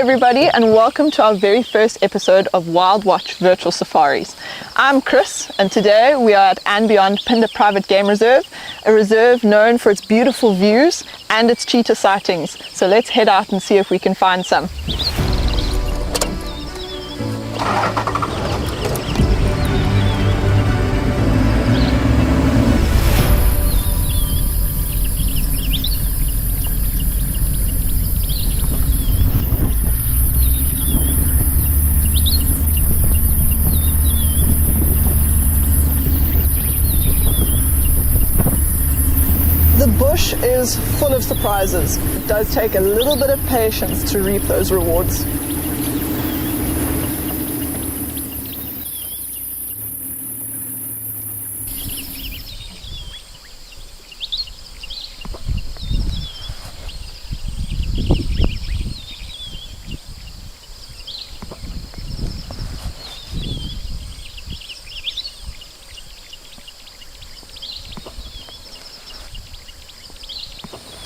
everybody, and welcome to our very first episode of WILDwatch Virtual Safaris. I'm Kris, and today we are at andBeyond Phinda Private Game Reserve, a reserve known for its beautiful views and its cheetah sightings. So let's head out and see if we can find some. The bush is full of surprises. It does take a little bit of patience to reap those rewards.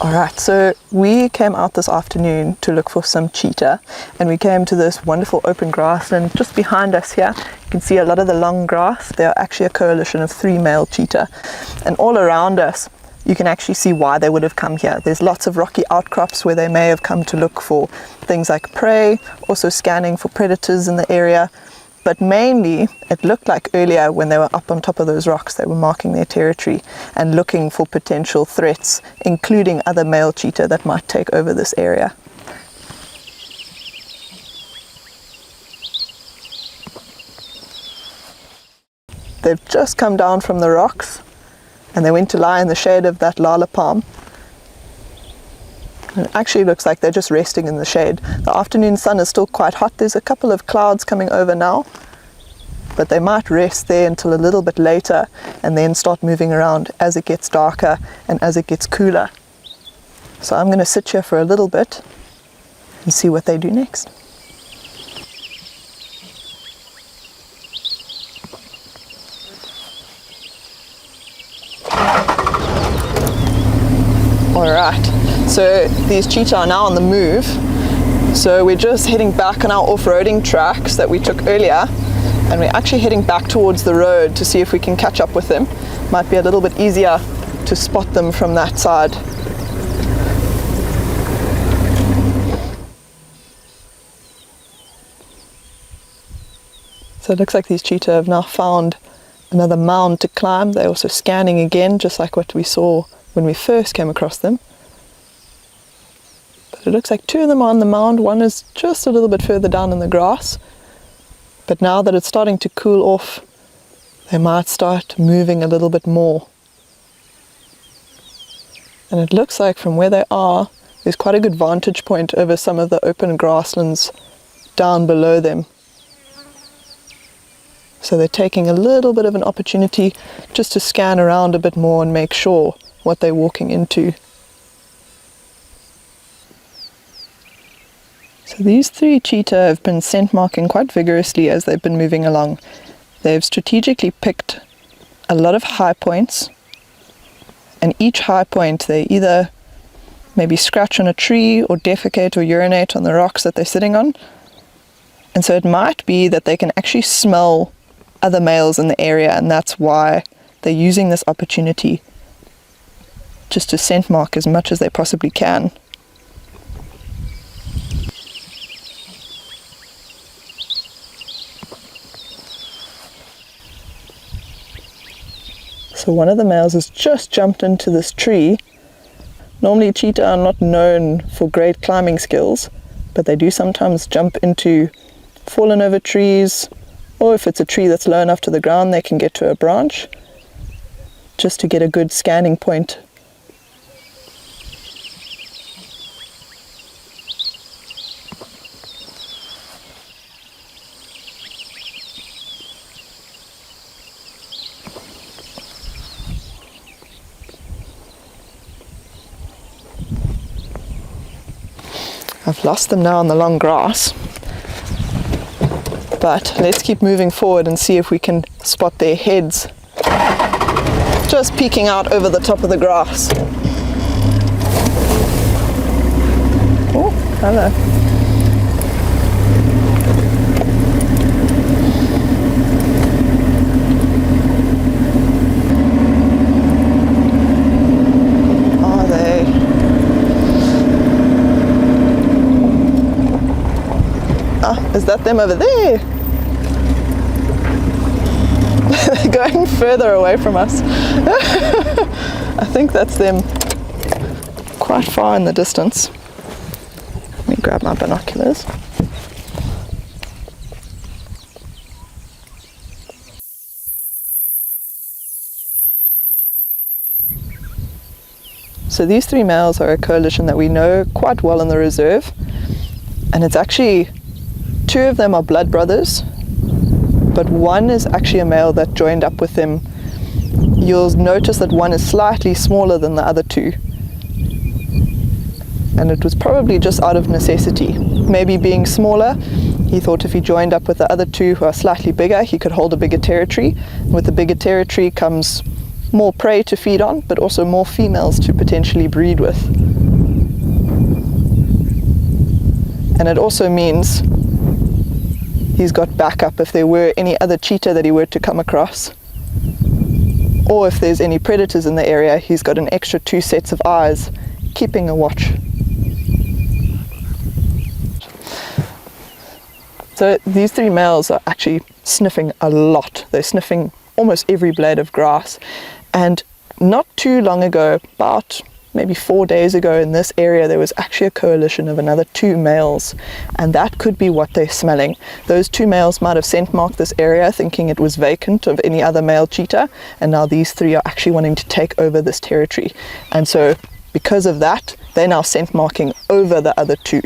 Alright, so we came out this afternoon to look for some cheetah, and we came to this wonderful open grassland just behind us here. You can see a lot of the long grass. They are actually a coalition of 3 male cheetah, and all around us you can actually see why they would have come here. There's lots of rocky outcrops where they may have come to look for things like prey, also scanning for predators in the area. But mainly, it looked like earlier when they were up on top of those rocks, they were marking their territory and looking for potential threats, including other male cheetah that might take over this area. They've just come down from the rocks and they went to lie in the shade of that lala palm. It actually looks like they're just resting in the shade. The afternoon sun is still quite hot. There's a couple of clouds coming over now, but they might rest there until a little bit later and then start moving around as it gets darker and as it gets cooler. So I'm going to sit here for a little bit and see what they do next. Alright, so these cheetah are now on the move. So we're just heading back on our off-roading tracks that we took earlier, and we're actually heading back towards the road to see if we can catch up with them. Might be a little bit easier to spot them from that side. So it looks like these cheetah have now found another mound to climb. They're also scanning again, just like what we saw when we first came across them. But it looks like 2 of them are on the mound. One is just a little bit further down in the grass. But now that it's starting to cool off, they might start moving a little bit more. And it looks like from where they are, there's quite a good vantage point over some of the open grasslands down below them. So they're taking a little bit of an opportunity just to scan around a bit more and make sure what they're walking into. So these 3 cheetah have been scent marking quite vigorously as they've been moving along. They've strategically picked a lot of high points, and each high point they either maybe scratch on a tree or defecate or urinate on the rocks that they're sitting on. And so it might be that they can actually smell other males in the area, and that's why they're using this opportunity just to scent mark as much as they possibly can. So one of the males has just jumped into this tree. Normally cheetah are not known for great climbing skills, but they do sometimes jump into fallen over trees, or if it's a tree that's low enough to the ground, they can get to a branch just to get a good scanning point. I've lost them now on the long grass, but let's keep moving forward and see if we can spot their heads just peeking out over the top of the grass. Oh, hello. Is that them over there? They're going further away from us. I think that's them quite far in the distance. Let me grab my binoculars. So these three males are a coalition that we know quite well in the reserve, and it's actually, two of them are blood brothers, but one is actually a male that joined up with them. You'll notice that one is slightly smaller than the other two, and it was probably just out of necessity. Maybe being smaller, he thought if he joined up with the other two who are slightly bigger, he could hold a bigger territory. With the bigger territory comes more prey to feed on, but also more females to potentially breed with. And it also means he's got backup if there were any other cheetah that he were to come across, or if there's any predators in the area, he's got an extra 2 sets of eyes keeping a watch. So these three males are actually sniffing a lot. They're sniffing almost every blade of grass. And not too long ago, about maybe 4 days ago, in this area there was actually a coalition of another 2 males, and that could be what they're smelling. Those 2 males might have scent marked this area thinking it was vacant of any other male cheetah, and now these 3 are actually wanting to take over this territory. And so because of that, they're now scent marking over the other 2.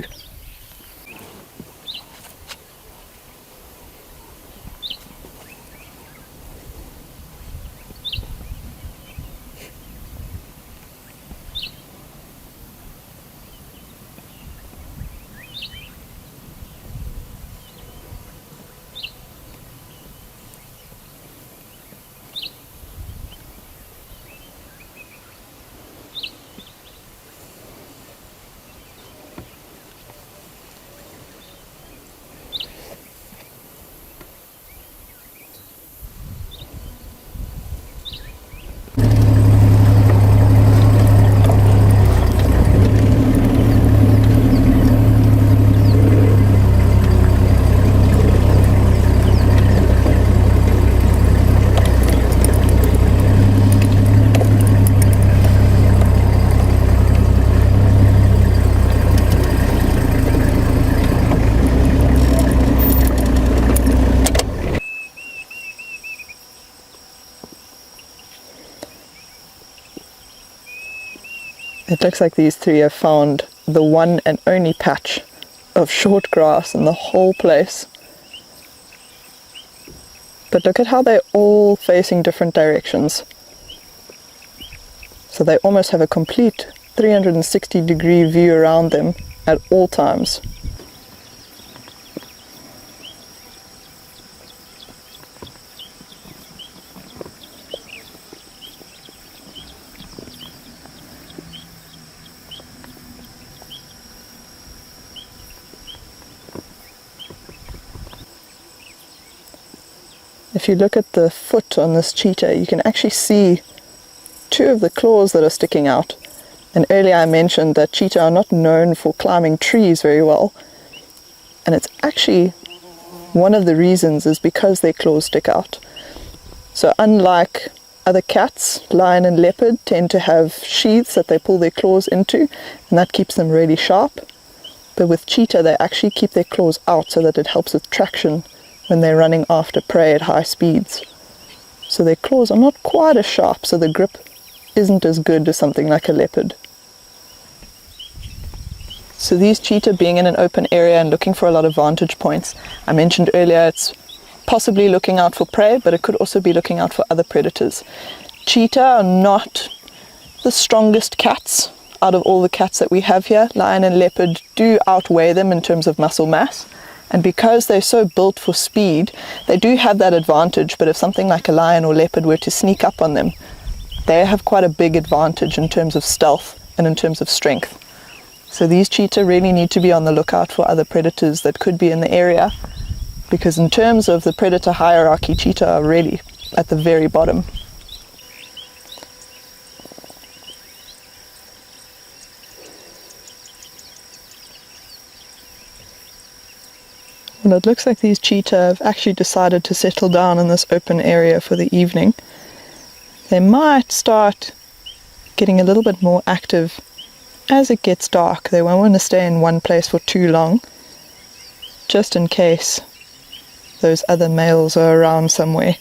It looks like these 3 have found the one and only patch of short grass in the whole place. But look at how they're all facing different directions. So they almost have a complete 360-degree view around them at all times. If you look at the foot on this cheetah, you can actually see 2 of the claws that are sticking out. And earlier I mentioned that cheetah are not known for climbing trees very well. And it's actually one of the reasons is because their claws stick out. So unlike other cats, lion and leopard tend to have sheaths that they pull their claws into, and that keeps them really sharp. But with cheetah, they actually keep their claws out so that it helps with traction when they're running after prey at high speeds. So their claws are not quite as sharp, so the grip isn't as good as something like a leopard. So these cheetah being in an open area and looking for a lot of vantage points, I mentioned earlier it's possibly looking out for prey, but it could also be looking out for other predators. Cheetah are not the strongest cats out of all the cats that we have here. Lion and leopard do outweigh them in terms of muscle mass. And because they're so built for speed, they do have that advantage, but if something like a lion or leopard were to sneak up on them, they have quite a big advantage in terms of stealth and in terms of strength. So these cheetah really need to be on the lookout for other predators that could be in the area, because in terms of the predator hierarchy, cheetah are really at the very bottom. Well, it looks like these cheetah have actually decided to settle down in this open area for the evening. They might start getting a little bit more active as it gets dark. They won't want to stay in one place for too long, just in case those other males are around somewhere.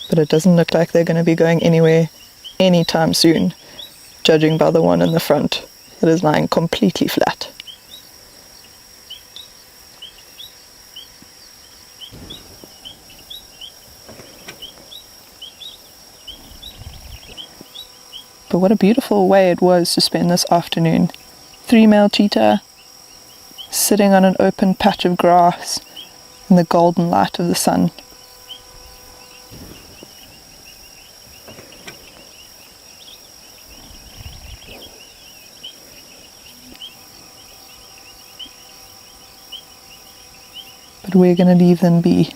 But it doesn't look like they're going to be going anywhere anytime soon, judging by the one in the front that is lying completely flat. But what a beautiful way it was to spend this afternoon. 3 male cheetah sitting on an open patch of grass in the golden light of the sun. But we're going to leave them be.